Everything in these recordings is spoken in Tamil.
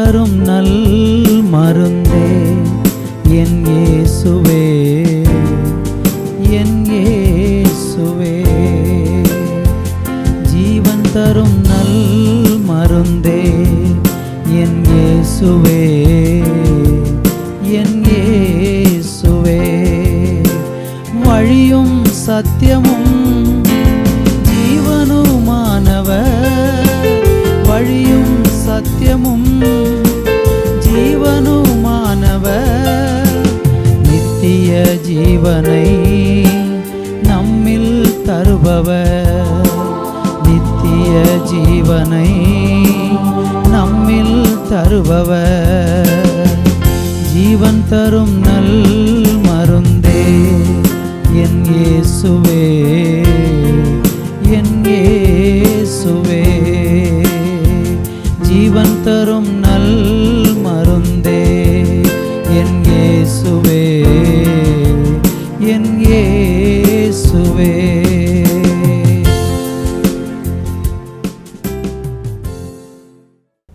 தரும் நல் மருந்தே என் இயேசுவே, என் இயேசுவே. ஜீவன் தரும் நல் மருந்தே என் இயேசுவே, என் இயேசுவே. வழியும் சத்தியமும் ஜீவனுமானவர், வழியும் சத்தியமும் ஜீவனுமானவர். நித்திய ஜீவனை நம்மில் தருபவர், நித்திய ஜீவனை நம்மில் தருபவர். ஜீவன் தரும் நல் மருந்தே என் இயேசுவே, என் இயேசுவே. ஜீவன் தரும் நல் மருந்தே என் இயேசுவே, என் இயேசுவே.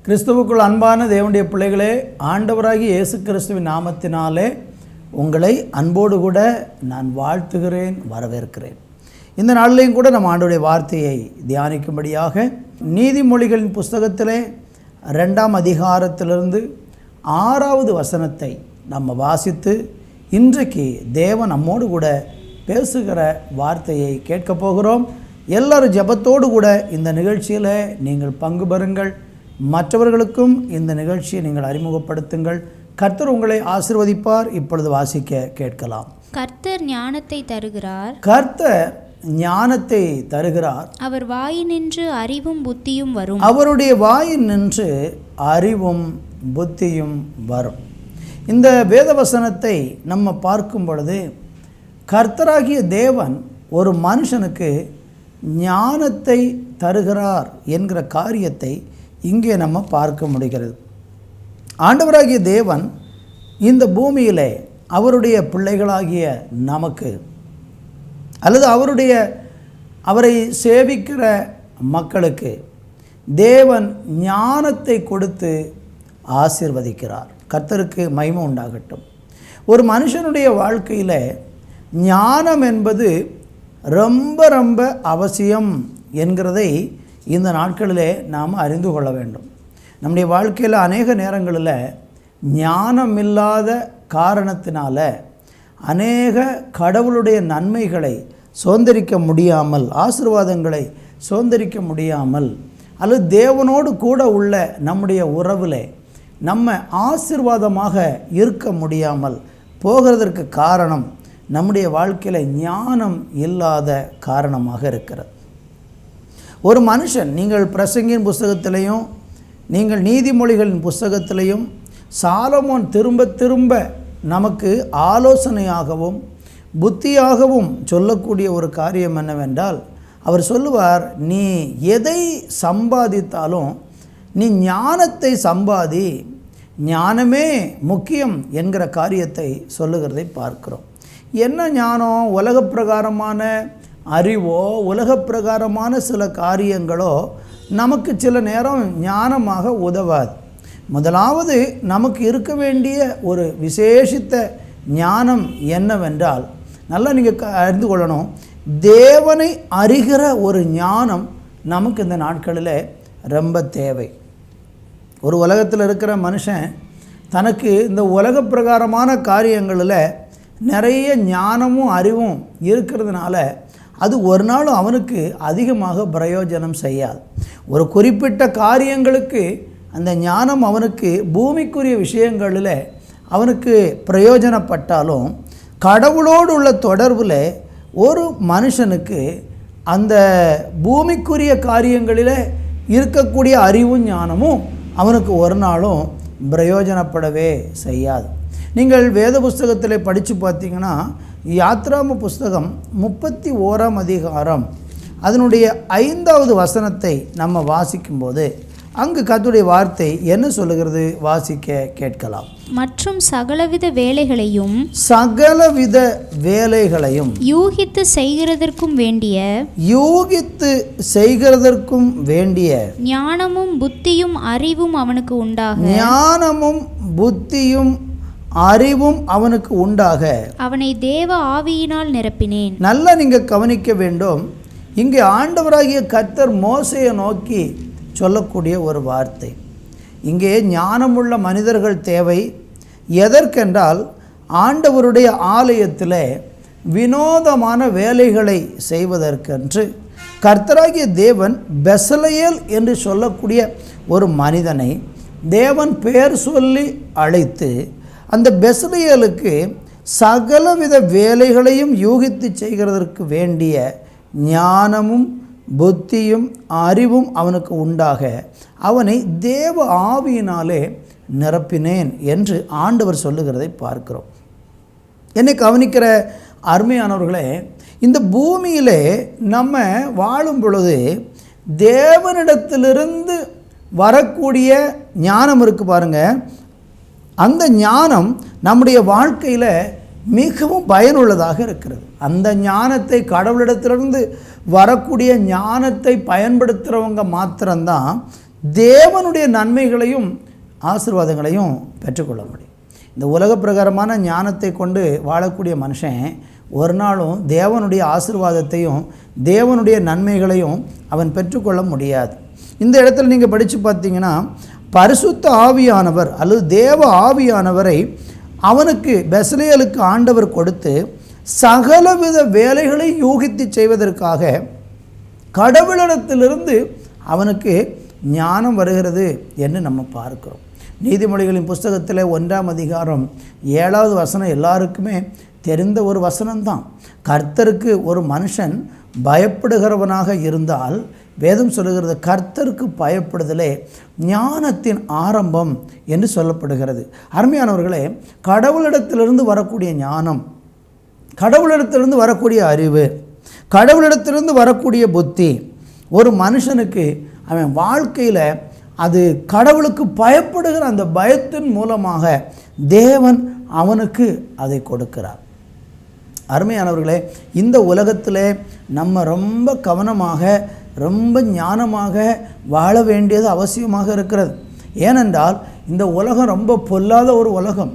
கிறிஸ்துவுக்குள் அன்பான தேவனுடைய பிள்ளைகளே, ஆண்டவராகிய இயேசு கிறிஸ்துவின் நாமத்தினாலே உங்களை அன்போடு கூட நான் வாழ்த்துகிறேன், வரவேற்கிறேன். இந்த நாளிலையும் கூட நம்ம ஆண்டவருடைய வார்த்தையை தியானிக்கும்படியாக நீதிமொழிகளின் புஸ்தகத்திலே 2ஆம் அதிகாரத்திலிருந்து 6வது வசனத்தை நம்ம வாசித்து இன்றைக்கு தேவன் நம்மோடு கூட பேசுகிற வார்த்தையை கேட்க போகிறோம். எல்லாரும் ஜெபத்தோடு கூட இந்த நிகழ்ச்சியில் நீங்கள் பங்கு பெறுங்கள். மற்றவர்களுக்கும் இந்த நிகழ்ச்சியை நீங்கள் அறிமுகப்படுத்துங்கள். கர்த்தர் உங்களை ஆசீர்வதிப்பார். இப்பொழுது வாசிக்க கேட்கலாம். கர்த்தர் ஞானத்தை தருகிறார், கர்த்தர் ஞானத்தை தருகிறார். அவர் வாயினின்று அறிவும் புத்தியும் வரும், அவருடைய வாயினின்று அறிவும் புத்தியும் வரும். இந்த வேதவசனத்தை நம்ம பார்க்கும் பொழுது கர்த்தராகிய தேவன் ஒரு மனுஷனுக்கு ஞானத்தை தருகிறார் என்கிற காரியத்தை இங்கே நம்ம பார்க்க முடிகிறது. ஆண்டவராகிய தேவன் இந்த பூமியிலே அவருடைய பிள்ளைகளாகிய நமக்கு அல்லது அவரை சேவிக்கிற மக்களுக்கு தேவன் ஞானத்தை கொடுத்து ஆசீர்வதிக்கிறார். கர்த்தருக்கு மகிமை உண்டாகட்டும். ஒரு மனுஷனுடைய வாழ்க்கையில் ஞானம் என்பது ரொம்ப ரொம்ப அவசியம் என்கிறதை இந்த நாட்களிலே நாம் அறிந்து கொள்ள வேண்டும். நம்முடைய வாழ்க்கையில் அநேக நேரங்களில் ஞானம் இல்லாத காரணத்தினால அநேக கடவுளுடைய நன்மைகளை சுதந்திரிக்க முடியாமல், ஆசீர்வாதங்களை சுதந்திரிக்க முடியாமல், அல்லது தேவனோடு கூட உள்ள நம்முடைய உறவில் நம்ம ஆசீர்வாதமாக இருக்க முடியாமல் போகிறதற்கு காரணம் நம்முடைய வாழ்க்கையில் ஞானம் இல்லாத காரணமாக இருக்கிறது. ஒரு மனுஷன், நீங்கள் பிரசங்கின் புஸ்தகத்திலையும் நீங்கள் நீதிமொழிகளின் புஸ்தகத்திலையும் சாலமோன் திரும்ப திரும்ப நமக்கு ஆலோசனையாகவும் புத்தியாகவும் சொல்லக்கூடிய ஒரு காரியம் என்னவென்றால், அவர் சொல்லுவார், நீ எதை சம்பாதித்தாலும் நீ ஞானத்தை சம்பாதி, ஞானமே முக்கியம் என்கிற காரியத்தை சொல்லுகிறதை பார்க்கிறோம். என்ன ஞானம்? உலக பிரகாரமான அறிவோ உலக பிரகாரமான சில காரியங்களோ நமக்கு சில நேரம் ஞானமாக உதவாது. முதலாவது நமக்கு இருக்க வேண்டிய ஒரு விசேஷித்த ஞானம் என்னவென்றால், நல்லா நீங்கள் அறிந்து கொள்ளணும், தேவனை அறிகிற ஒரு ஞானம் நமக்கு இந்த நாட்களில் ரொம்ப தேவை. ஒரு உலகத்தில் இருக்கிற மனுஷன் தனக்கு இந்த உலக பிரகாரமான காரியங்களில் நிறைய ஞானமும் அறிவும் இருக்கிறதுனால அது ஒரு நாளும் அவனுக்கு அதிகமாக பிரயோஜனம் செய்யாது. ஒரு குறிப்பிட்ட காரியங்களுக்கு அந்த ஞானம் அவனுக்கு பூமிக்குரிய விஷயங்களில் அவனுக்கு பிரயோஜனப்பட்டாலும், கடவுளோடு உள்ள தொடர்பில் ஒரு மனுஷனுக்கு அந்த பூமிக்குரிய காரியங்களில் இருக்கக்கூடிய அறிவும் ஞானமும் அவனுக்கு ஒரு நாளும் பிரயோஜனப்படவே செய்யாது. நீங்கள் வேத புஸ்தகத்தில் படித்து பார்த்தீங்கன்னா, யாத்ராம புஸ்தகம் 31ஆம் அதிகாரம் அதனுடைய 5வது வசனத்தை நம்ம வாசிக்கும்போது அங்கு கர்த்தருடைய வார்த்தை என்ன சொல்லுகிறது? வாசிக்க கேட்கலாம். மற்றும் சகலவித வேலைகளையும் யூகித்து செய்கிறதற்கும் வேண்டிய ஞானமும் புத்தியும் அறிவும் அவனுக்கு உண்டாக அவனை தேவ ஆவியினால் நிரப்பினேன். நல்லா நீங்க கவனிக்க வேண்டும். இங்கே ஆண்டவராகிய கர்த்தர் மோசேயை நோக்கி சொல்லக்கூடிய ஒரு வார்த்தை. இங்கே ஞானமுள்ள மனிதர்கள் தேவை. எதற்கென்றால் ஆண்டவருடைய ஆலயத்தில் வினோதமான வேலைகளை செய்வதற்கென்று கர்த்தராகிய தேவன் பெசலெயேல் என்று சொல்லக்கூடிய ஒரு மனிதனை தேவன் பெயர் சொல்லி அழைத்து அந்த பெசலெயேலுக்கு சகலவித வேலைகளையும் யூகித்து செய்கிறதற்கு வேண்டிய ஞானமும் புத்தியும் அறிவும் அவனுக்கு உண்டாக அவனை தேவ ஆவியினாலே நிரப்பினேன் என்று ஆண்டவர் சொல்லுகிறதை பார்க்கிறோம். என்னை கவனிக்கிற அருமையானவர்களே, இந்த பூமியிலே நம்ம வாழும் பொழுது தேவனிடத்திலிருந்து வரக்கூடிய ஞானம் இருக்குது பாருங்கள். அந்த ஞானம் நம்முடைய வாழ்க்கையில் மிகவும் பயனுள்ளதாக இருக்கிறது. அந்த ஞானத்தை, கடவுளிடத்திலிருந்து வரக்கூடிய ஞானத்தை பயன்படுத்துகிறவங்க மாத்திரம்தான் தேவனுடைய நன்மைகளையும் ஆசீர்வாதங்களையும் பெற்றுக்கொள்ள முடியும். இந்த உலக பிரகாரமான ஞானத்தை கொண்டு வாழக்கூடிய மனுஷன் ஒரு நாளும் தேவனுடைய ஆசீர்வாதத்தையும் தேவனுடைய நன்மைகளையும் அவன் பெற்றுக்கொள்ள முடியாது. இந்த இடத்துல நீங்கள் படித்து பார்த்தீங்கன்னா, பரிசுத்த ஆவியானவர் அல்லது தேவ ஆவியானவரை அவனுக்கு பெசலெயேலுக்கு ஆண்டவர் கொடுத்து சகலவித வேலைகளை யூகித்து செய்வதற்காக கடவுளிடத்திலிருந்து அவனுக்கு ஞானம் வருகிறது என்று நம்ம பார்க்கிறோம். நீதிமொழிகளின் புஸ்தகத்தில் 1ஆம் அதிகாரம் 7வது வசனம் எல்லாருக்குமே தெரிந்த ஒரு வசனம்தான். கர்த்தருக்கு ஒரு மனுஷன் பயப்படுகிறவனாக இருந்தால் வேதம் சொல்லுகிறது, கர்த்தருக்கு பயப்படுதலே ஞானத்தின் ஆரம்பம் என்று சொல்லப்படுகிறது. அருமையானவர்களே, கடவுளிடத்திலிருந்து வரக்கூடிய ஞானம், கடவுளிடத்திலிருந்து வரக்கூடிய அறிவு, கடவுளிடத்திலிருந்து வரக்கூடிய புத்தி ஒரு மனுஷனுக்கு அவன் வாழ்க்கையில் அது கடவுளுக்கு பயப்படுகிற அந்த பயத்தின் மூலமாக தேவன் அவனுக்கு அதை கொடுக்கிறார். அருமையானவர்களே, இந்த உலகத்தில் நம்ம ரொம்ப கவனமாக, ரொம்ப ஞானமாக வாழ வேண்டியது அவசியமாக இருக்கிறது. ஏனென்றால் இந்த உலகம் ரொம்ப பொல்லாத ஒரு உலகம்.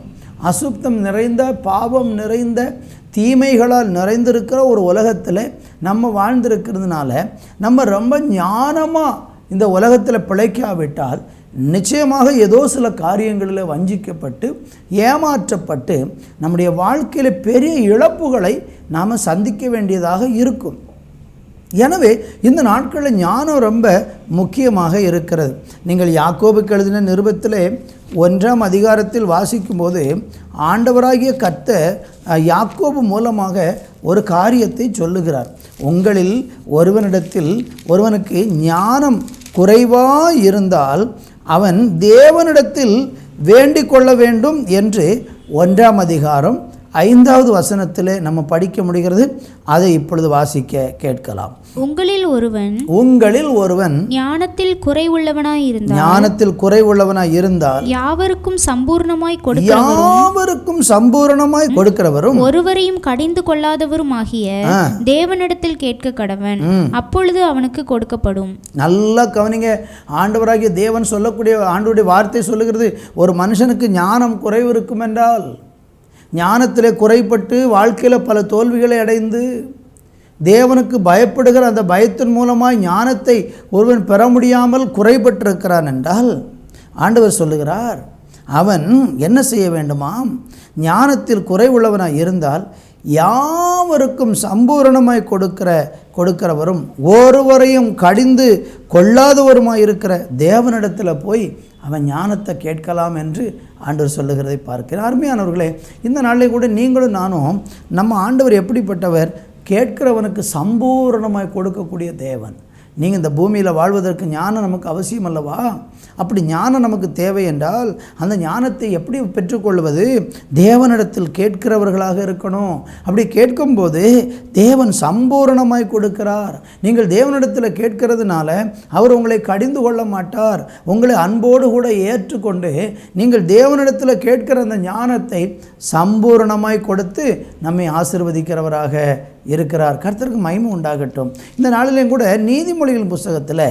அசுத்தம் நிறைந்த, பாவம் நிறைந்த, தீமைகளால் நிறைந்திருக்கிற ஒரு உலகத்தில் நம்ம வாழ்ந்திருக்கிறதுனால நம்ம ரொம்ப ஞானமாக இந்த உலகத்தில் பிழைக்காவிட்டால் நிச்சயமாக ஏதோ சில காரியங்களில் வஞ்சிக்கப்பட்டு ஏமாற்றப்பட்டு நம்முடைய வாழ்க்கையில் பெரிய இழப்புகளை நாம் சந்திக்க வேண்டியதாக இருக்கும். எனவே இந்த நாட்களில் ஞானம் ரொம்ப முக்கியமாக இருக்கிறது. நீங்கள் யாக்கோபுக்கு எழுதின நிருபத்திலே 1ஆம் அதிகாரத்தில் வாசிக்கும்போது ஆண்டவராகிய கர்த்தர் யாக்கோபு மூலமாக ஒரு காரியத்தை சொல்லுகிறார். உங்களில் ஒருவனுக்கு ஞானம் குறைவாக இருந்தால் அவன் தேவனிடத்தில் வேண்டிக் கொள்ள வேண்டும் என்று 1ஆம் அதிகாரம் 5வது வசனத்தில் நம்ம படிக்க முடிகிறது. அதை இப்பொழுது வாசிக்க கேட்கலாம். உங்களில் ஒருவன் ஞானத்தில் குறைவுள்ளவனாய் இருந்தால் யாவருக்கும் சம்பூர்ணமாய் கொடுக்கிறவரும் ஒருவரையும் கடிந்து கொள்ளாதவருமாகிய தேவனிடத்தில் கேட்க கடவன், அப்பொழுது அவனுக்கு கொடுக்கப்படும். நல்லா கவனிங்க. ஆண்டவராகிய தேவன் சொல்லக்கூடிய ஆண்டவருடைய வார்த்தை சொல்லுகிறது, ஒரு மனுஷனுக்கு ஞானம் குறைவு இருக்கும் என்றால், ஞானத்திலே குறைப்பட்டு வாழ்க்கையில் பல தோல்விகளை அடைந்து தேவனுக்கு பயப்படுகிற அந்த பயத்தின் மூலமாக ஞானத்தை ஒருவன் பெற முடியாமல் குறைபட்டிருக்கிறான் என்றால் ஆண்டவர் சொல்லுகிறார், அவன் என்ன செய்ய வேண்டுமாம்? ஞானத்தில் குறைவுள்ளவனாக இருந்தால் யாவருக்கும் சம்பூரணமாய் கொடுக்கிறவரும் ஒருவரையும் கடிந்து கொள்ளாதவருமாய் இருக்கிற தேவனிடத்தில் போய் அவன் ஞானத்தை கேட்கலாம் என்று ஆண்டவர் சொல்லுகிறதை பார்க்கிறார். அருமையானவர்களே, இந்த நாளில் கூட நீங்களும் நானும் நம்ம ஆண்டவர் எப்படிப்பட்டவர்? கேட்கிறவனுக்கு சம்பூரணமாய் கொடுக்கக்கூடிய தேவன். நீங்கள் இந்த பூமியில் வாழ்வதற்கு ஞானம் நமக்கு அவசியம் அல்லவா? அப்படி ஞானம் நமக்கு தேவை என்றால் அந்த ஞானத்தை எப்படி பெற்றுக்கொள்வது? தேவனிடத்தில் கேட்கிறவர்களாக இருக்கணும். அப்படி கேட்கும்போது தேவன் சம்பூரணமாய் கொடுக்கிறார். நீங்கள் தேவனிடத்தில் கேட்கிறதுனால அவர் உங்களை கடிந்து கொள்ள மாட்டார். உங்களை அன்போடு கூட ஏற்றுக்கொண்டு நீங்கள் தேவனிடத்தில் கேட்கிற அந்த ஞானத்தை சம்பூரணமாய் கொடுத்து நம்மை ஆசீர்வதிக்கிறவராக இருக்கிறார். கர்த்தருக்கு மகிமை உண்டாகட்டும். இந்த நாளிலேயும் கூட நீதிமொழிகள் புஸ்தகத்தில்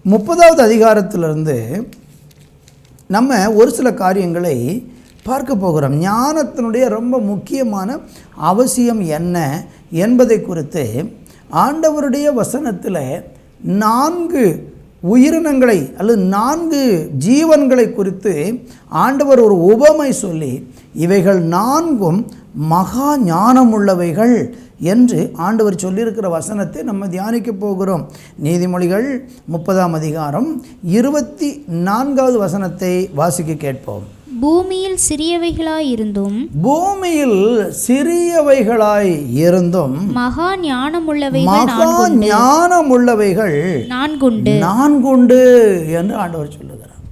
30வது அதிகாரத்திலிருந்து நம்ம ஒரு சில காரியங்களை பார்க்க போகிறோம். ஞானத்தினுடைய ரொம்ப முக்கியமான அவசியம் என்ன என்பதை குறித்து ஆண்டவருடைய வசனத்தில் 4 உயிரினங்களை அல்லது 4 ஜீவன்களை குறித்து ஆண்டவர் ஒரு உவமை சொல்லி இவைகள் 4ம் மகா ஞானமுள்ளவைகள் என்று ஆண்டவர் சொல்லியிருக்கிற வசனத்தை நம்ம தியானிக்க போகிறோம். நீதிமொழிகள் 30ஆம் அதிகாரம் 24வது வசனத்தை வாசிக்க கேட்போம். பூமியில் சிறியவைகளாய் இருந்தும் மகா ஞானமுள்ளவைகள் நான்குண்டு என்று ஆண்டவர் சொல்லுகிறார்.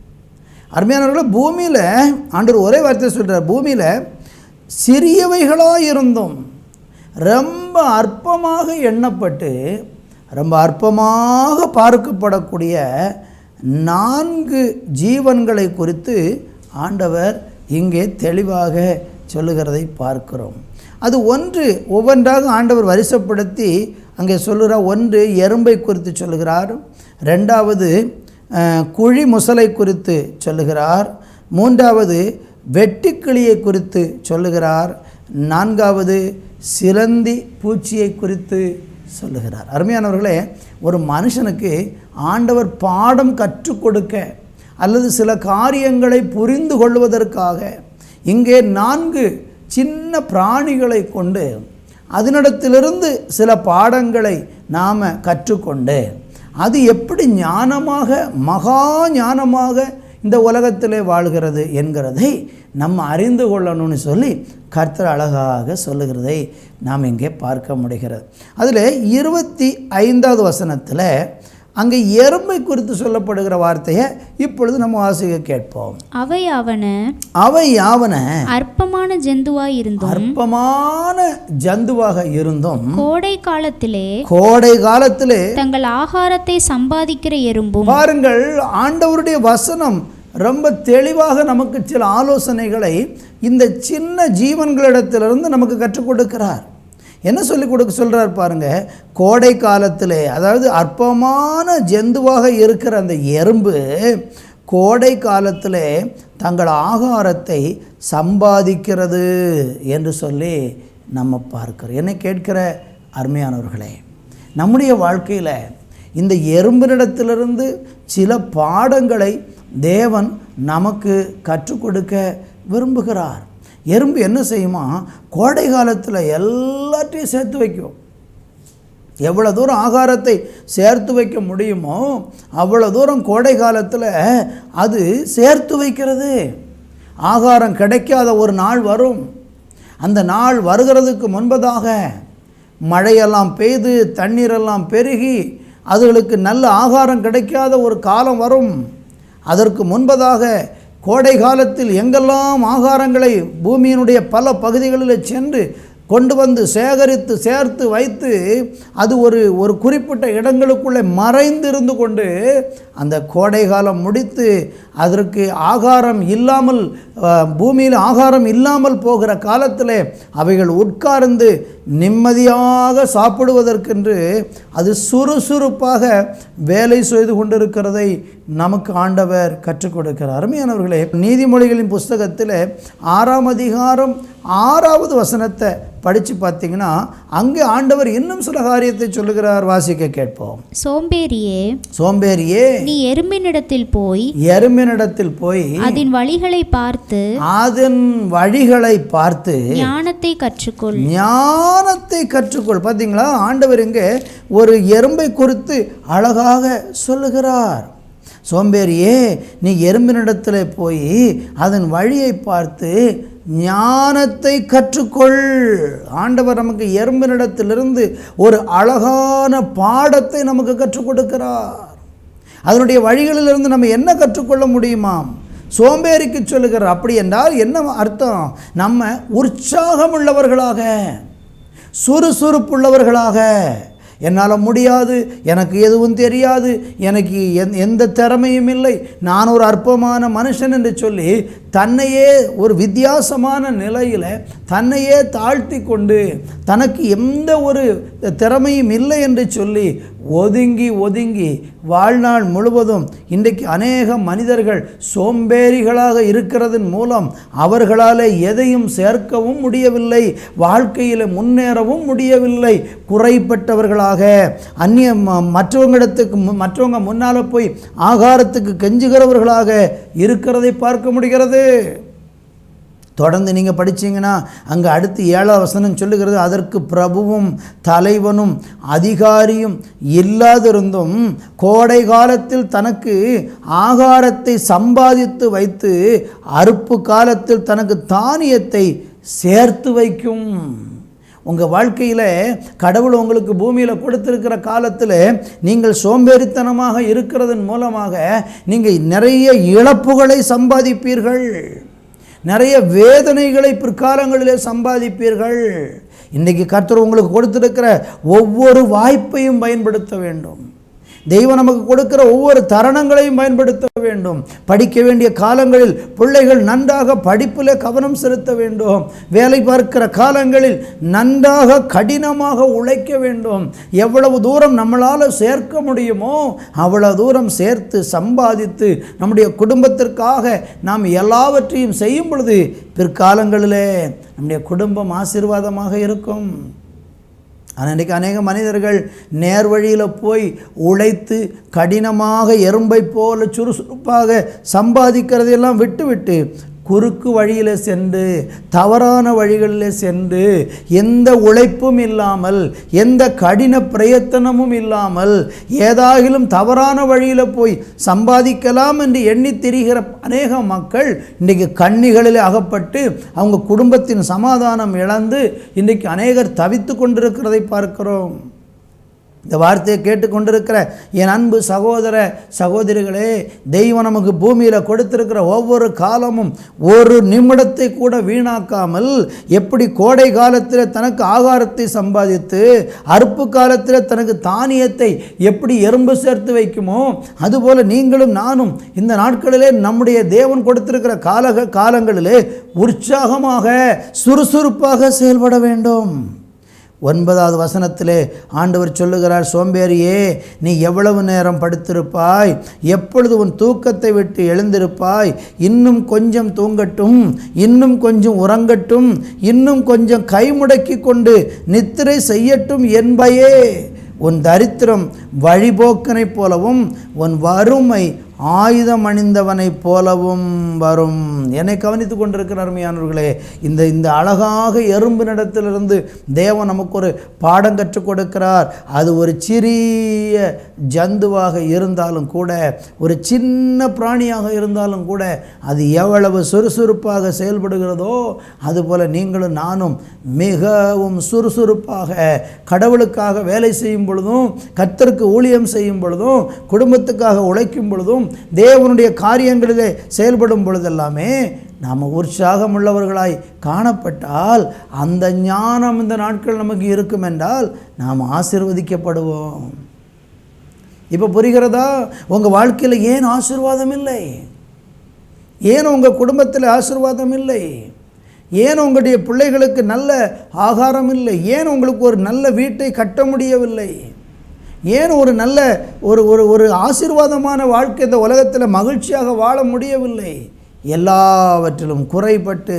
அருமையானவர்களே, பூமியில் ஆண்டவர் ஒரே வார்த்தை சொல்கிறார். பூமியில் சிறியவைகளாய் இருந்தும் ரொம்ப அற்பமாக எண்ணப்பட்டு ரொம்ப அற்பமாக பார்க்கப்படக்கூடிய 4 ஜீவன்களை குறித்து ஆண்டவர் இங்கே தெளிவாக சொல்லுகிறதை பார்க்கிறோம். அது ஒவ்வொன்றாக ஆண்டவர் வரிசைப்படுத்தி அங்கே சொல்லுகிறார். 1 எறும்பை குறித்து சொல்லுகிறார். 2வது குழி முசலை குறித்து சொல்லுகிறார். 3வது வெட்டுக்கிளியை குறித்து சொல்லுகிறார். 4வது சிலந்தி பூச்சியை குறித்து சொல்லுகிறார். அருமையானவர்களே, ஒரு மனுஷனுக்கு ஆண்டவர் பாடம் கற்றுக் கொடுக்க அல்லது சில காரியங்களை புரிந்து கொள்வதற்காக இங்கே 4 சின்ன பிராணிகளை கொண்டு அதனிடத்திலிருந்து சில பாடங்களை நாம் கற்றுக்கொண்டு அது எப்படி ஞானமாக மகா ஞானமாக இந்த உலகத்திலே வாழ்கிறது என்கிறதை நம்ம அறிந்து கொள்ளணும்னு சொல்லி கர்த்தர் அழகாக சொல்லுகிறதை நாம் இங்கே பார்க்க முடிகிறது. அதில் 25வது வசனத்தில் அங்கே எறும்பை குறித்து சொல்லப்படுகிற வார்த்தையை இப்பொழுது நம்ம வாசிக்க கேட்போம். அவை யாவன அற்பமான ஜந்துவாக இருந்தும் கோடை காலத்திலே தங்கள் ஆகாரத்தை சம்பாதிக்கிற எறும்பும். பாருங்கள், ஆண்டவருடைய வசனம் ரொம்ப தெளிவாக நமக்கு சில ஆலோசனைகளை இந்த சின்ன ஜீவன்களிடத்திலிருந்து நமக்கு கற்றுக் கொடுக்கிறார். என்ன சொல்கிறார் பாருங்க. கோடை காலத்திலே, அதாவது அற்பமான ஜந்துவாக இருக்கிற அந்த எறும்பு கோடை காலத்திலே தங்கள் ஆகாரத்தை சம்பாதிக்கிறது என்று சொல்லி நம்ம பார்க்கிறோம். என்னை கேட்கிற அருமையானவர்களே, நம்முடைய வாழ்க்கையில் இந்த எறும்பினிடத்திலிருந்து சில பாடங்களை தேவன் நமக்கு கற்றுக் கொடுக்க விரும்புகிறார். எறும்பு என்ன செய்யுமா? கோடை காலத்தில் எல்லாத்தையும் சேர்த்து வைக்கும். எவ்வளோ தூரம் ஆகாரத்தை சேர்த்து வைக்க முடியுமோ அவ்வளோ தூரம் கோடை காலத்தில் அது சேர்த்து வைக்கிறது. ஆகாரம் கிடைக்காத ஒரு நாள் வரும். அந்த நாள் வருகிறதுக்கு முன்பதாக மழையெல்லாம் பெய்து தண்ணீரெல்லாம் பெருகி அதுகளுக்கு நல்ல ஆகாரம் கிடைக்காத ஒரு காலம் வரும். அதற்கு முன்பதாக கோடை காலத்தில் எங்கெல்லாம் ஆகாரங்களை பூமியினுடைய பல பகுதிகளில் சென்று கொண்டு வந்து சேகரித்து சேர்த்து வைத்து அது ஒரு குறிப்பிட்ட இடங்களுக்குள்ளே மறைந்திருந்து கொண்டு அந்த கோடை காலம் முடித்து அதற்கு ஆகாரம் இல்லாமல் பூமியில் ஆகாரம் இல்லாமல் போகிற காலத்தில் அவைகள் உட்கார்ந்து நிம்மதியாக சாப்பிடுவதற்கென்று அது சுறுசுறுப்பாக வேலை செய்து கொண்டிருக்கிறதை நமக்கு ஆண்டவர் கற்றுக் கொடுக்கிறார். அருமையானவர்களே, நீதிமொழிகளின் புஸ்தகத்தில் 6ஆம் அதிகாரம் 6வது வசனத்தை படித்து பார்த்தீங்கன்னா அங்கே ஆண்டவர் இன்னும் சில காரியத்தை சொல்லுகிறார். வாசிக்க கேட்போம். சோம்பேறியே நீ எறும்பினிடத்தில் போய் அதன் வழிகளை பார்த்து ஞானத்தை கற்றுக்கொள். பார்த்தீங்களா, ஆண்டவர் இங்கே ஒரு எறும்பை குறித்து அழகாக சொல்லுகிறார். சோம்பேறியே, நீ எறும்பினிடத்தில் போய் அதன் வழியை பார்த்து ஞானத்தை கற்றுக்கொள். ஆண்டவர் நமக்கு எறும்பினிடத்திலிருந்து ஒரு அழகான பாடத்தை நமக்கு கற்றுக் கொடுக்கிறார். அதனுடைய வழிகளிலிருந்து நம்ம என்ன கற்றுக்கொள்ள முடியுமாம்? சோம்பேறிக்கு சொல்லுகிறார். அப்படி என்றால் என்ன அர்த்தம்? நம்ம உற்சாகம் உள்ளவர்களாக, சுறுசுறுப்புள்ளவர்களாக, என்னால் முடியாது, எனக்கு எதுவும் தெரியாது, எனக்கு எந்த திறமையும் இல்லை, நான் ஒரு அற்பமான மனுஷன் என்று சொல்லி தன்னையே ஒரு வித்தியாசமான நிலையில் தன்னையே தாழ்த்தி கொண்டு தனக்கு எந்த ஒரு திறமையும் இல்லை என்று சொல்லி ஒதுங்கி ஒதுங்கி வாழ்நாள் முழுவதும் இன்றைக்கு அநேக மனிதர்கள் சோம்பேறிகளாக இருக்கிறதன் மூலம் அவர்களால் எதையும் சேர்க்கவும் முடியவில்லை, வாழ்க்கையில் முன்னேறவும் முடியவில்லை. குறைப்பட்டவர்களாக, மற்றவங்க முன்னால் போய் ஆகாரத்துக்கு கெஞ்சுகிறவர்களாக இருக்கிறதை பார்க்க முடிகிறது. தொடர்ந்து நீங்கள் படித்தீங்கன்னா அங்கே அடுத்து 7ஆம் வசனம் சொல்லுகிறது, அதற்கு பிரபுவும் தலைவனும் அதிகாரியும் இல்லாதிருந்தும் கோடை காலத்தில் தனக்கு ஆகாரத்தை சம்பாதித்து வைத்து அறுப்பு காலத்தில் தனக்கு தானியத்தை சேர்த்து வைக்கும். உங்கள் வாழ்க்கையில் கடவுள் உங்களுக்கு பூமியில் கொடுத்திருக்கிற காலத்தில் நீங்கள் சோம்பேறித்தனமாக இருக்கிறதன் மூலமாக நீங்கள் நிறைய இழப்புகளை சம்பாதிப்பீர்கள், நிறைய வேதனைகளை பிற்காலங்களிலே சம்பாதிப்பீர்கள். இன்றைக்கி கர்த்தர் உங்களுக்கு கொடுத்திருக்கிற ஒவ்வொரு வாய்ப்பையும் பயன்படுத்த வேண்டும். தெய்வம் நமக்கு கொடுக்கிற ஒவ்வொரு தருணங்களையும் பயன்படுத்த வேண்டும். படிக்க வேண்டிய காலங்களில் பிள்ளைகள் நன்றாக படிப்பில் கவனம் செலுத்த வேண்டும். வேலை பார்க்கிற காலங்களில் நன்றாக கடினமாக உழைக்க வேண்டும். எவ்வளவு தூரம் நம்மளால் சேர்க்க முடியுமோ அவ்வளவு தூரம் சேர்த்து சம்பாதித்து நம்முடைய குடும்பத்திற்காக நாம் எல்லாவற்றையும் செய்யும் பொழுது பிற்காலங்களிலே நம்முடைய குடும்பம் ஆசீர்வாதமாக இருக்கும். ஆனால் இன்றைக்கி அநேக மனிதர்கள் நேர் வழியில் போய் உழைத்து கடினமாக எறும்பை போல சுறுசுறுப்பாக சம்பாதிக்கிறதையெல்லாம் விட்டுவிட்டு குறுக்கு வழியில் சென்று தவறான வழிகளில் சென்று எந்த உழைப்பும் இல்லாமல் எந்த கடின பிரயத்தனமும் இல்லாமல் ஏதாகிலும் தவறான வழியில் போய் சம்பாதிக்கலாம் என்று எண்ணி திரிகிற அநேக மக்கள் இன்றைக்கு கண்ணிகளில் அகப்பட்டு அவங்க குடும்பத்தின் சமாதானம் இழந்து இன்றைக்கு அநேகர் தவித்து கொண்டிருக்கிறதை பார்க்கிறோம். இந்த வார்த்தையை கேட்டுக்கொண்டிருக்கிற என் அன்பு சகோதர சகோதரிகளே, தெய்வம் நமக்கு பூமியில் கொடுத்திருக்கிற ஒவ்வொரு காலமும் ஒரு நிமிடத்தை கூட வீணாக்காமல் எப்படி கோடை காலத்தில் தனக்கு ஆகாரத்தை சம்பாதித்து அறுப்பு காலத்தில் தனக்கு தானியத்தை எப்படி எறும்பு சேர்த்து வைக்குமோ அதுபோல் நீங்களும் நானும் இந்த நாட்களிலே நம்முடைய தேவன் கொடுத்திருக்கிற காலங்களிலே உற்சாகமாக சுறுசுறுப்பாக செயல்பட வேண்டும். 9வது வசனத்திலே ஆண்டவர் சொல்லுகிறார், சோம்பேறியே, நீ எவ்வளவு நேரம் படுத்திருப்பாய்? எப்பொழுது உன் தூக்கத்தை விட்டு எழுந்திருப்பாய்? இன்னும் கொஞ்சம் தூங்கட்டும், இன்னும் கொஞ்சம் உறங்கட்டும், இன்னும் கொஞ்சம் கைமுடக்கி கொண்டு நித்திரை செய்யட்டும் என்பையே. உன் தரித்திரம் வழிபோக்கனைப் போலவும் உன் வறுமை ஆயுதம் அணிந்தவனைப் போலவும் வரும். என்னை கவனித்து கொண்டிருக்கிற அருமையானவர்களே, இந்த அழகாக எறும்பினிடத்திலிருந்து தேவன் நமக்கு ஒரு பாடம் கற்றுக் கொடுக்கிறார். அது ஒரு சிறிய ஜந்துவாக இருந்தாலும் கூட, ஒரு சின்ன பிராணியாக இருந்தாலும் கூட, அது எவ்வளவு சுறுசுறுப்பாக செயல்படுகிறதோ அதுபோல் நீங்களும் நானும் மிகவும் சுறுசுறுப்பாக கடவுளுக்காக வேலை செய்யும் பொழுதும், கர்த்தருக்கு ஊழியம் செய்யும் பொழுதும், குடும்பத்துக்காக உழைக்கும் பொழுதும், தேவனுடைய காரியங்களிலே செயல்படும் பொழுதெல்லாமே நாம் உற்சாகம் உள்ளவர்களாய் காணப்பட்டால் அந்த ஞானம் இந்த நாட்கள் நமக்கு இருக்கும் என்றால் நாம் ஆசீர்வதிக்கப்படுவோம். இப்போ புரிகிறதா? உங்கள் வாழ்க்கையில் ஏன் ஆசீர்வாதம் இல்லை? ஏன் உங்கள் குடும்பத்தில் ஆசீர்வாதம் இல்லை? ஏன் உங்களுடைய பிள்ளைகளுக்கு நல்ல ஆகாரம் இல்லை? ஏன் உங்களுக்கு ஒரு நல்ல வீட்டை கட்ட முடியவில்லை? ஏன் ஒரு நல்ல ஒரு ஆசீர்வாதமான வாழ்க்கை இந்த உலகத்தில் மகிழ்ச்சியாக வாழ முடியவில்லை? எல்லாவற்றிலும் குறைபட்டு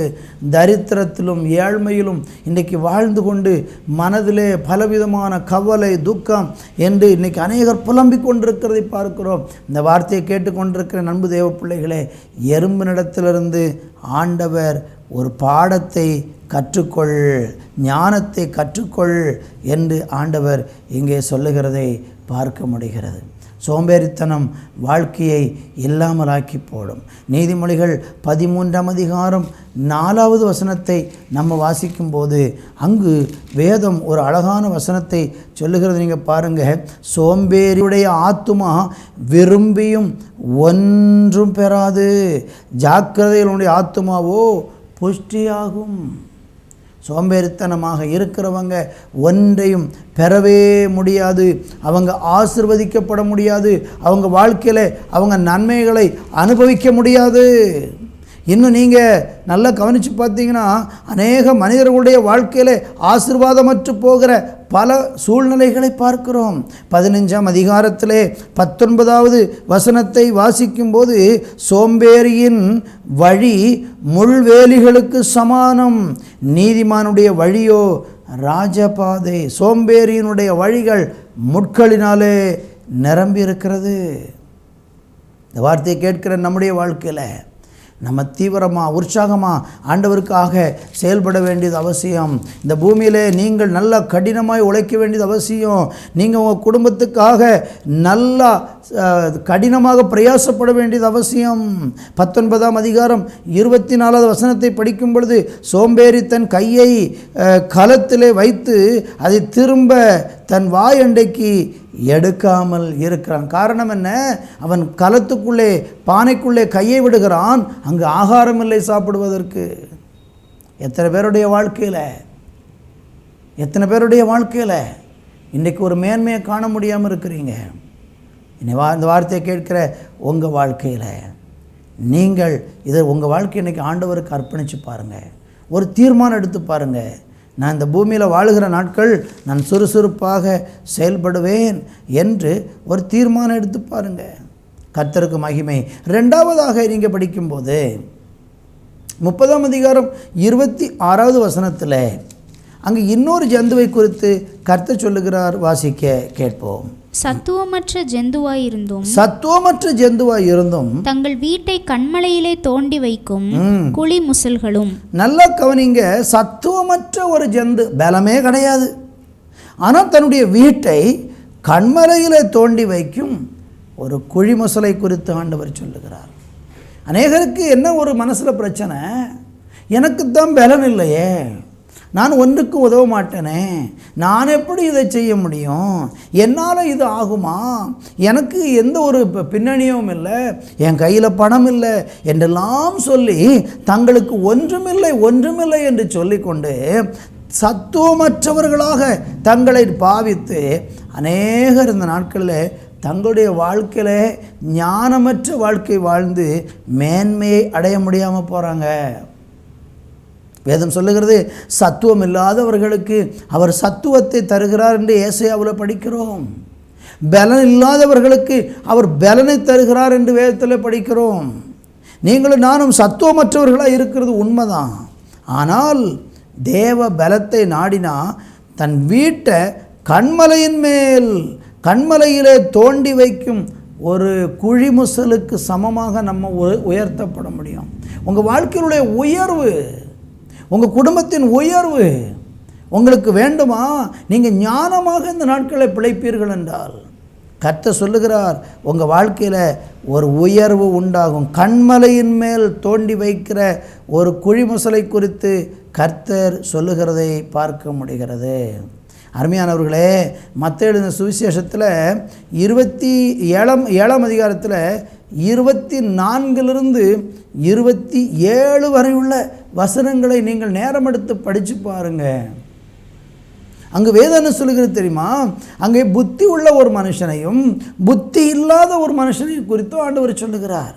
தரித்திரத்திலும் ஏழ்மையிலும் இன்றைக்கி வாழ்ந்து கொண்டு மனதிலே பலவிதமான கவலை துக்கம் என்று இன்றைக்கி அநேகர் புலம்பிக் கொண்டிருக்கிறதை பார்க்கிறோம். இந்த வார்த்தையை கேட்டுக்கொண்டிருக்கிற நண்பு தேவ பிள்ளைகளே, எறும்பினிடத்திலிருந்து ஆண்டவர் ஒரு பாடத்தை கற்றுக்கொள், ஞானத்தை கற்றுக்கொள் என்று ஆண்டவர் இங்கே சொல்லுகிறதை பார்க்க முடிகிறது. சோம்பேறித்தனம் வாழ்க்கையை இல்லாமலாக்கி போடும். நீதிமொழிகள் 13ஆம் அதிகாரம் 4வது வசனத்தை நம்ம வாசிக்கும்போது அங்கு வேதம் ஒரு அழகான வசனத்தை சொல்லுகிறது. நீங்கள் பாருங்கள், சோம்பேறியுடைய ஆத்துமா விரும்பியும் ஒன்றும் பெறாது, ஜாக்கிரதைகளுடைய ஆத்துமாவோ புஷ்டியாகும். சோம்பேறித்தனமாக இருக்கிறவங்க ஒன்றையும் பெறவே முடியாது, அவங்க ஆசீர்வதிக்கப்பட முடியாது, அவங்க வாழ்க்கையில் அவங்க நன்மைகளை அனுபவிக்க முடியாது. இன்னும் நீங்கள் நல்லா கவனித்து பார்த்தீங்கன்னா, அநேக மனிதர்களுடைய வாழ்க்கையில் ஆசீர்வாதமற்று போகிற பல சூழ்நிலைகளை பார்க்கிறோம். 15ஆம் அதிகாரத்திலே 19வது வசனத்தை வாசிக்கும்போது, சோம்பேறியின் வழி முள்வேலிகளுக்கு சமானம், நீதிமானுடைய வழியோ ராஜபாதை. சோம்பேறியினுடைய வழிகள் முட்களினாலே நிரம்பி இருக்கிறது. இந்த வார்த்தையை கேட்கிற நம்முடைய வாழ்க்கையில் நம்ம தீவிரமாக உற்சாகமாக ஆண்டவருக்காக செயல்பட வேண்டியது அவசியம். இந்த பூமியிலே நீங்கள் நல்லா கடினமாய் உழைக்க வேண்டியது அவசியம். நீங்கள் உங்கள் குடும்பத்துக்காக நல்லா கடினமாக பிரயாசப்பட வேண்டியது அவசியம். 19ஆம் அதிகாரம் 24வது வசனத்தை படிக்கும் பொழுது, சோம்பேறி தன் கையை கலத்திலே வைத்து அதை திரும்ப தன் வாயண்டைக்கு எடுக்காமல் இருக்கிறான். காரணம் என்ன? அவன் கலத்துக்குள்ளே பானைக்குள்ளே கையை விடுகிறான், அங்கு ஆகாரம் இல்லை சாப்பிடுவதற்கு. எத்தனை பேருடைய வாழ்க்கையில் இன்றைக்கு ஒரு மேன்மையை காண முடியாமல் இருக்கிறீங்க. இந்த வார்த்தையை கேட்கிற உங்கள் வாழ்க்கையில் நீங்கள் இதை உங்கள் வாழ்க்கை இன்றைக்கி ஆண்டவருக்கு அர்ப்பணித்து பாருங்கள். ஒரு தீர்மானம் எடுத்து பாருங்கள், நான் இந்த பூமியில் வாழுகிற நாட்கள் நான் சுறுசுறுப்பாக செயல்படுவேன் என்று ஒரு தீர்மானம் எடுத்து பாருங்கள். கர்த்தருக்கு மகிமை. 2வதாக நீங்கள் படிக்கும்போது 30ஆம் அதிகாரம் 26வது வசனத்தில் அங்கு இன்னொரு ஜந்துவை குறித்து கர்த்தர் சொல்லுகிறார். வாசிக்க கேட்போம். சத்துவமற்ற ஜந்துவாயிருந்தும் தங்கள் வீட்டை கண்மலையிலே தோண்டி வைக்கும் குழி முசல்களும். நல்லா கவனிங்க, சத்துவமற்ற ஒரு ஜந்து, பலமே கிடையாது, ஆனால் தன்னுடைய வீட்டை கண்மலையிலே தோண்டி வைக்கும் ஒரு குழி முசலை குறித்து ஆண்டவர் சொல்லுகிறார். அநேகருக்கு என்ன ஒரு மனசில் பிரச்சனை, எனக்குத்தான் பலன் இல்லையே, நான் ஒன்றுக்கு உதவ மாட்டேனே, நான் எப்படி இதை செய்ய முடியும், என்னால் இது ஆகுமா, எனக்கு எந்த ஒரு பின்னணியும் இல்லை, என் கையில் பணம் இல்லை என்றெல்லாம் சொல்லி தங்களுக்கு ஒன்றுமில்லை என்று சொல்லிக்கொண்டு சத்துவமற்றவர்களாக தங்களை பாவித்து அநேகர் இந்த நாட்களில் தங்களுடைய வாழ்க்கையில் ஞானமற்ற வாழ்க்கை வாழ்ந்து மேன்மையை அடைய முடியாமல் போகிறாங்க. வேதம் சொல்லுகிறது, சத்துவம் இல்லாதவர்களுக்கு அவர் சத்துவத்தை தருகிறார் என்று ஏசாயாவில் படிக்கிறோம். பலன் இல்லாதவர்களுக்கு அவர் பலனை தருகிறார் என்று வேதத்தில் படிக்கிறோம். நீங்களும் நானும் சத்துவமற்றவர்களாக இருக்கிறது உண்மைதான். ஆனால் தேவ பலத்தை நாடினா தன் வீட்டை கண்மலையிலே தோண்டி வைக்கும் ஒரு குழிமுசலுக்கு சமமாக நம்ம உயர்த்தப்பட முடியும். உங்கள் வாழ்க்கையினுடைய உயர்வு, உங்கள் குடும்பத்தின் உயர்வு உங்களுக்கு வேண்டுமா? நீங்கள் ஞானமாக இந்த நாட்களை பிழைப்பீர்கள் என்றால் கர்த்தர் சொல்லுகிறார், உங்கள் வாழ்க்கையில் ஒரு உயர்வு உண்டாகும். கண்மலையின் மேல் தோண்டி வைக்கிற ஒரு குழிமுசலை குறித்து கர்த்தர் சொல்லுகிறதை பார்க்க முடிகிறது. அருமையானவர்களே, மத்தேயு எழுதின சுவிசேஷத்தில் 27ஆம் அதிகாரத்தில் 24லிருந்து 27 வரை உள்ள வசனங்களை நீங்கள் நேரம் எடுத்து படித்து பாருங்கள். அங்கு வேதம் என்ன சொல்லுகிறது தெரியுமா? அங்கே புத்தி உள்ள ஒரு மனுஷனையும் புத்தி இல்லாத ஒரு மனுஷனையும் குறித்தும் ஆண்டவர் சொல்லுகிறார்.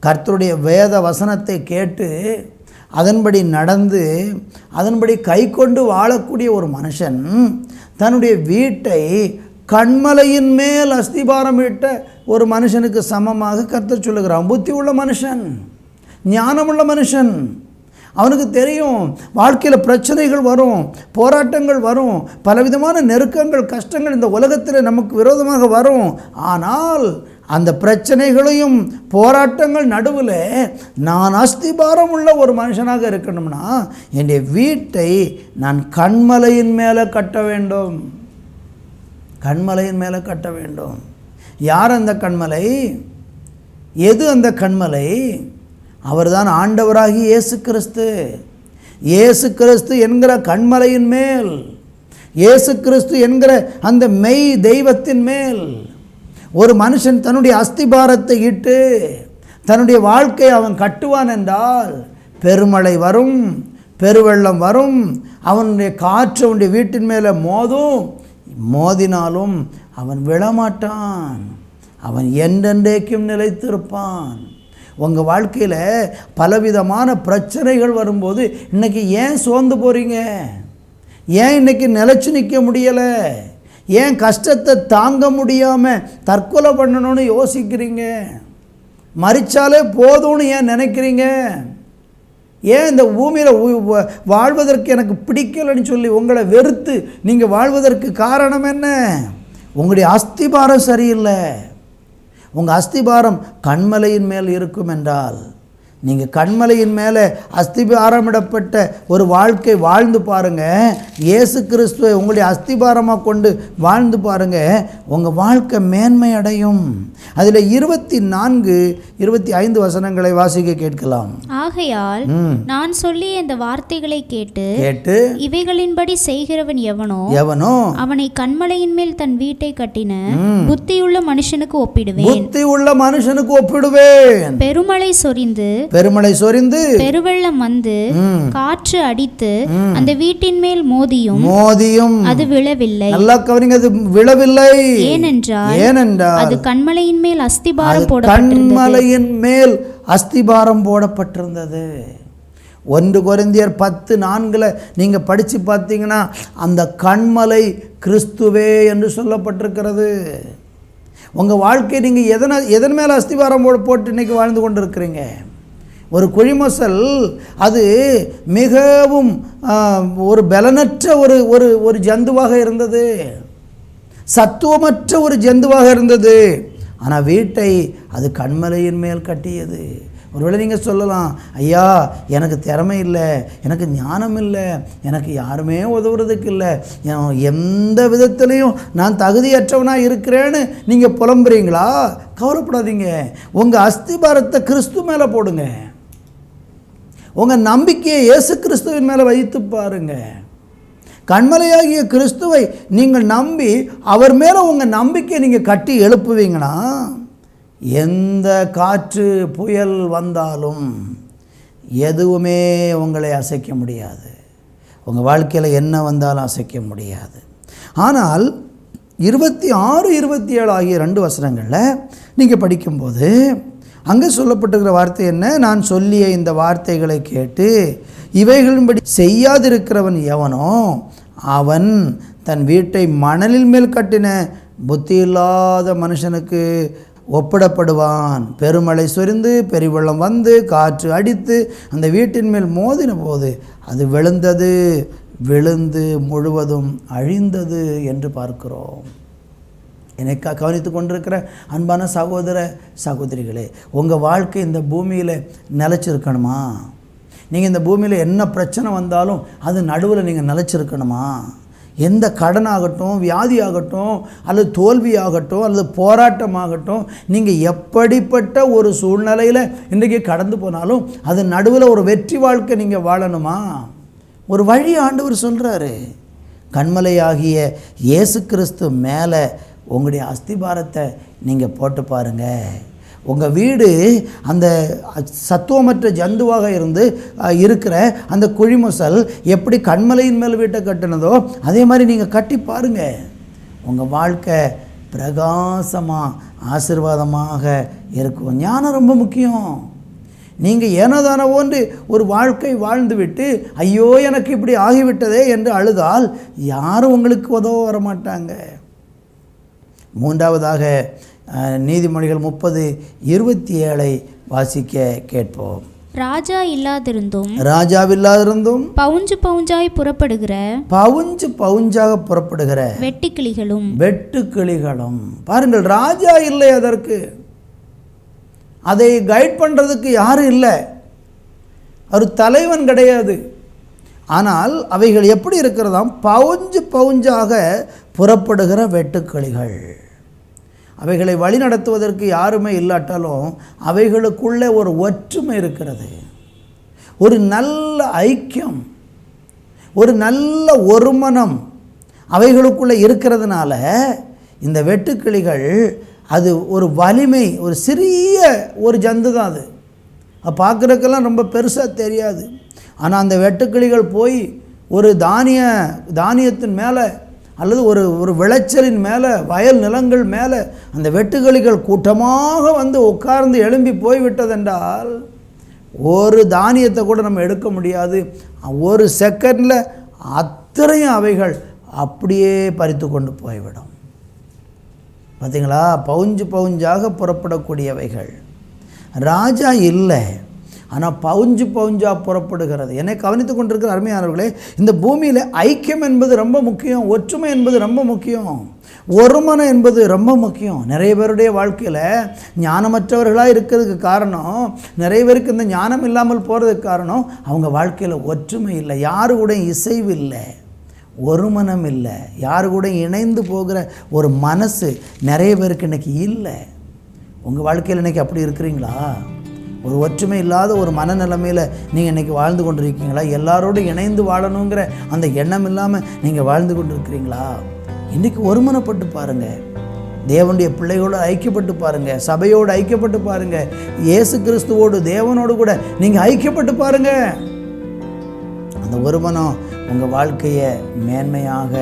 கர்த்தருடைய வேத வசனத்தை கேட்டு அதன்படி நடந்து அதன்படி கை கொண்டு வாழக்கூடிய ஒரு மனுஷன் தன்னுடைய வீட்டை கண்மலையின் மேல் அஸ்திபாரம் இட்ட ஒரு மனுஷனுக்கு சமமாக கர்த்தர் சொல்லுகிறான். புத்தி உள்ள மனுஷன், ஞானமுள்ள மனுஷன், அவனுக்கு தெரியும் வாழ்க்கையில் பிரச்சனைகள் வரும், போராட்டங்கள் வரும், பலவிதமான நெருக்கங்கள், கஷ்டங்கள் இந்த உலகத்தில் நமக்கு விரோதமாக வரும். ஆனால் அந்த பிரச்சனைகளையும் போராட்டங்கள் நடுவில் நான் அஸ்திபாரம் உள்ள ஒரு மனுஷனாக இருக்கணும்னா என்னுடைய வீட்டை நான் கண்மலையின் மேலே கட்ட வேண்டும். யார் அந்த கன்மலை? எது அந்த கன்மலை? அவர்தான் ஆண்டவராகி இயேசு கிறிஸ்து. இயேசு கிறிஸ்து என்கிற கன்மலையின் மேல், இயேசு கிறிஸ்து என்கிற அந்த மெய் தெய்வத்தின் மேல் ஒரு மனுஷன் தன்னுடைய அஸ்திபாரத்தை இட்டு தன்னுடைய வாழ்க்கையை அவன் கட்டுவான் என்றால் பெருமழை வரும், பெருவெள்ளம் வரும், அவனுடைய காற்று அவனுடைய வீட்டின் மேலே மோதும். மோதினாலும் அவன் விழமாட்டான், அவன் என்றென்றைக்கும் நிலைத்திருப்பான். உங்கள் வாழ்க்கையில் பலவிதமான பிரச்சனைகள் வரும்போது இன்றைக்கி ஏன் சோர்ந்து போகிறீங்க? ஏன் இன்றைக்கி நிலச்சி நிற்க முடியலை? ஏன் கஷ்டத்தை தாங்க முடியாமல் தற்கொலை பண்ணணும்னு யோசிக்கிறீங்க? மரிச்சாலே போதும்னு ஏன் நினைக்கிறீங்க? ஏன் இந்த பூமியில் வாழ்வதற்கு எனக்கு பிடிக்கலைன்னு சொல்லி உங்களை வெறுத்து நீங்கள் வாழ்வதற்கு காரணம் என்ன? உங்களுடைய அஸ்திபாரம் சரியில்லை. உங்கள் அஸ்திபாரம் கன்மலையின் மேல் இருக்கும் என்றால் நீங்கள் கன்மலையின் மேலே அஸ்திபாரமிடப்பட்ட ஒரு வாழ்க்கை வாழ்ந்து பாருங்கள். இயேசு கிறிஸ்துவை உங்களுடைய அஸ்திபாரமாக கொண்டு வாழ்ந்து பாருங்கள், உங்கள் வாழ்க்கை மேன்மை அடையும். அதில் 24, 25 வசனங்களை வாசிக்க கேட்கலாம். ஆகையால் நான் சொல்லிய இந்த வார்த்தைகளை கேட்டு இவைகளின்படி செய்கிறவன் எவனோ அவனை கன்மலையின் மேல் தன் வீட்டை கட்டின புத்தியுள்ள மனுஷனுக்கு ஒப்பிடுவேன். பெருமழை சொரிந்து பெருவெள்ளம் வந்து காற்று அடித்து அந்த வீட்டின் மேல் மோதியும் அது விழவில்லை. நல்லா கவனிங்க, அது விழவில்லை. ஏனென்றால் அது கன்மலையின் மேல் அஸ்திபாரம் போடப்பட்டிருந்தது. 1 கொரிந்தியர் 10:4 நீங்கள் படித்து பார்த்தீங்கன்னா அந்த கன்மலை கிறிஸ்துவே என்று சொல்லப்பட்டிருக்கிறது. உங்கள் வாழ்க்கை நீங்கள் எதன் மேலே அஸ்திபாரம் போட்டு இன்றைக்கி வாழ்ந்து கொண்டு இருக்கிறீங்க? ஒரு குழிமசல் அது மிகவும் ஒரு பலனற்ற ஒரு ஜந்துவாக இருந்தது, சத்துவமற்ற ஒரு ஜந்துவாக இருந்தது. ஆனால் வீட்டை அது கன்மலையின் மேல் கட்டியது. ஒருவேளை நீங்கள் சொல்லலாம், ஐயா எனக்கு திறமை இல்லை, எனக்கு ஞானம் இல்லை, எனக்கு யாருமே உதவுறதுக்கு இல்லை, எந்த விதத்துலேயும் நான் தகுதியற்றவனாக இருக்கிறேன்னு நீங்கள் புலம்புறீங்களா? கவலைப்படாதீங்க. உங்கள் அஸ்திபாரத்தை கிறிஸ்து மேலே போடுங்க. உங்கள் நம்பிக்கையை இயேசு கிறிஸ்துவின் மேலே வைத்து பாருங்கள். கன்மலையாகிய கிறிஸ்துவை நீங்கள் நம்பி அவர் மேலே உங்கள் நம்பிக்கையை நீங்கள் கட்டி எழுப்புவீங்கன்னா எந்த காற்று புயல் வந்தாலும் எதுவுமே உங்களை அசைக்க முடியாது. உங்கள் வாழ்க்கையில் என்ன வந்தாலும் அசைக்க முடியாது. ஆனால் 26, 27 ஆகிய 2 வசனங்களில் நீங்கள் படிக்கும்போது அங்கே சொல்லப்பட்டிருக்கிற வார்த்தை என்ன? நான் சொல்லிய இந்த வார்த்தைகளை கேட்டு இவைகளின்படி செய்யாதிருக்கிறவன் எவனோ அவன் தன் வீட்டை மணலில் மேல் கட்டின புத்தியில்லாத மனுஷனுக்கு ஒப்பிடப்படுவான். பெருமழை சொரிந்து பெருவெள்ளம் வந்து காற்று அடித்து அந்த வீட்டின் மேல் மோதின போது அது விழுந்து முழுவதும் அழிந்தது என்று பார்க்கிறோம். என்னை கவனித்து கொண்டிருக்கிற அன்பான சகோதர சகோதரிகளே, உங்கள் வாழ்க்கை இந்த பூமியில் நிலச்சிருக்கணுமா? நீங்கள் இந்த பூமியில் என்ன பிரச்சனை வந்தாலும் அது நடுவில் நீங்கள் நிலச்சிருக்கணுமா? எந்த கடனாகட்டும், வியாதியாகட்டும், அல்லது தோல்வியாகட்டும், அல்லது போராட்டமாகட்டும், நீங்கள் எப்படிப்பட்ட ஒரு சூழ்நிலையில் இன்றைக்கி கடந்து போனாலும் அது நடுவில் ஒரு வெற்றி வாழ்க்கை நீங்கள் வாழணுமா? ஒரு வழி ஆண்டவர் சொல்கிறாரு. கன்மலையாகிய இயேசு கிறிஸ்து மேலே உங்களுடைய அஸ்திபாரத்தை நீங்கள் போட்டு பாருங்கள். உங்கள் வீடு அந்த சத்துவமற்ற ஜந்துவாக இருக்கிற அந்த குழிமசல் எப்படி கன்மலையின் மேல் வீட்டை கட்டினதோ அதே மாதிரி நீங்கள் கட்டி பாருங்கள். உங்கள் வாழ்க்கை பிரகாசமாக ஆசீர்வாதமாக இருக்கும். ஞானம் ரொம்ப முக்கியம். நீங்கள் ஏனோதான ஒன்று ஒரு வாழ்க்கை வாழ்ந்துவிட்டு ஐயோ எனக்கு இப்படி ஆகிவிட்டதே என்று அழுதால் யாரும் உங்களுக்கு உதவ வரமாட்டாங்க. 3வதாக நீதிமொழிகள் 30:27 வாசிக்க கேட்போம். ராஜாவில்லாதிருந்தும் பவுஞ்சு பவுஞ்சாக புறப்படுகிற வெட்டுக்கிளிகளும் பாருங்கள், ராஜா இல்லை, அதற்கு அதை கைட் பண்ணுறதுக்கு யாரும் இல்லை, ஒரு தலைவன் கிடையாது. ஆனால் அவைகள் எப்படி இருக்கிறதாம்? பவுஞ்சாக புறப்படுகிற வெட்டுக்கிளிகள். அவைகளை வழிநடத்துவதற்கு யாருமே இல்லாட்டாலும் அவைகளுக்குள்ளே ஒரு ஒற்றுமை இருக்கிறது, ஒரு நல்ல ஐக்கியம், ஒரு நல்ல ஒருமனம் அவைகளுக்குள்ளே இருக்கிறதுனால இந்த வெட்டுக்கிளிகள் அது ஒரு வலிமை, ஒரு சிறிய ஒரு ஜந்து தான். அது பார்க்குறதுக்கெல்லாம் ரொம்ப பெருசாக தெரியாது. ஆனால் அந்த வெட்டுக்கிளிகள் போய் ஒரு தானியத்தின் மேலே அல்லது ஒரு விளைச்சலின் மேலே, வயல் நிலங்கள் மேலே அந்த வெட்டுக்கிளிகள் கூட்டமாக வந்து உட்கார்ந்து எழும்பி போய்விட்டதென்றால் ஒரு தானியத்தை கூட நம்ம எடுக்க முடியாது. ஒரு செகண்டில் அத்தனையும் அவைகள் அப்படியே பறித்து கொண்டு போய்விடும். பார்த்தீங்களா, பவுஞ்சு பவுஞ்சாக புறப்படக்கூடியவைகள். ராஜா இல்லை, ஆனால் பவுஞ்சு பவுஞ்சாக புறப்படுகிறது. என்னை கவனித்து கொண்டிருக்கிற அருமையானவர்களே, இந்த பூமியில் ஐக்கியம் என்பது ரொம்ப முக்கியம், ஒற்றுமை என்பது ரொம்ப முக்கியம், ஒருமனம் என்பது ரொம்ப முக்கியம். நிறைய பேருடைய வாழ்க்கையில் ஞானமற்றவர்களாக இருக்கிறதுக்கு காரணம், நிறைய பேருக்கு இந்த ஞானம் இல்லாமல் போகிறதுக்கு காரணம், அவங்க வாழ்க்கையில் ஒற்றுமை இல்லை, யாரு கூட இசைவு இல்லை, ஒருமனம் இல்லை, யாரு கூட இணைந்து போகிற ஒரு மனசு நிறைய பேருக்கு இன்றைக்கி இல்லை. உங்கள் வாழ்க்கையில் இன்றைக்கி அப்படி இருக்கிறீங்களா? ஒரு ஒற்றுமை இல்லாத ஒரு மனநிலைமையில் நீங்கள் இன்றைக்கி வாழ்ந்து கொண்டு இருக்கீங்களா? எல்லாரோடும் இணைந்து வாழணுங்கிற அந்த எண்ணம் இல்லாமல் நீங்கள் வாழ்ந்து கொண்டு இருக்கிறீங்களா? இன்றைக்கி ஒருமனப்பட்டு பாருங்கள், தேவனுடைய பிள்ளைகளோடு ஐக்கியப்பட்டு பாருங்கள், சபையோடு ஐக்கியப்பட்டு பாருங்கள், இயேசு கிறிஸ்துவோடு தேவனோடு கூட நீங்கள் ஐக்கியப்பட்டு பாருங்கள். அந்த ஒருமனம் உங்கள் வாழ்க்கையை மேன்மையாக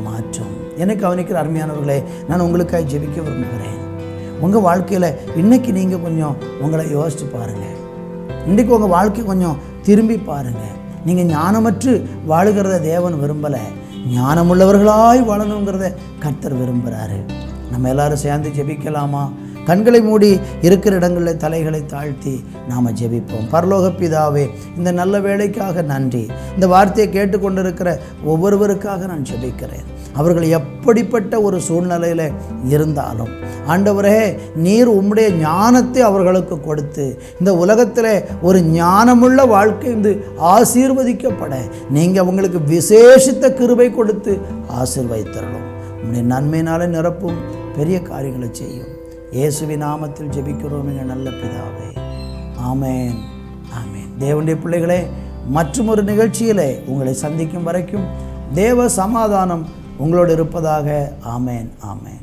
மாற்றும். என்னை கவனிக்கிற அருமையானவர்களே, நான் உங்களுக்காக ஜெபிக்க விரும்புகிறேன். உங்கள் வாழ்க்கையில் இன்றைக்கி நீங்கள் கொஞ்சம் உங்களை யோசித்து பாருங்கள். இன்றைக்கி உங்கள் வாழ்க்கை கொஞ்சம் திரும்பி பாருங்கள். நீங்கள் ஞானமற்று வாழுகிறத தேவன் விரும்பலை, ஞானமுள்ளவர்களாய் வாழணுங்கிறத கர்த்தர் விரும்புகிறாரு. நம்ம எல்லாரும் சேர்ந்து ஜெபிக்கலாமா? கண்களை மூடி இருக்கிற இடங்களில் தலைகளை தாழ்த்தி நாம் ஜெபிப்போம். பரலோக பிதாவே, இந்த நல்ல வேளைக்காக நன்றி. இந்த வார்த்தையை கேட்டுக்கொண்டிருக்கிற ஒவ்வொருவருக்காக நான் ஜெபிக்கிறேன். அவர்கள் எப்படிப்பட்ட ஒரு சூழ்நிலையில் இருந்தாலும் ஆண்டவரே, நீர் உம்முடைய ஞானத்தை அவர்களுக்கு கொடுத்து இந்த உலகத்தில் ஒரு ஞானமுள்ள வாழ்க்கை வந்து ஆசீர்வதிக்கப்பட நீங்கள் அவங்களுக்கு விசேஷித்த கிருபை கொடுத்து ஆசீர்வதித்தரணும். உம்முடைய நன்மையினாலே நிரப்பும், பெரிய காரியங்களை செய்யும். இயேசுவின் நாமத்தில் ஜெபிக்கிறோம் எங்கள் நல்ல பிதாவே, ஆமேன், ஆமேன். தேவனுடைய பிள்ளைகளே, மற்றும் ஒரு நிகழ்ச்சியிலே உங்களை சந்திக்கும் வரைக்கும் தேவ சமாதானம் உங்களோடு இருப்பதாக. ஆமேன், ஆமேன்.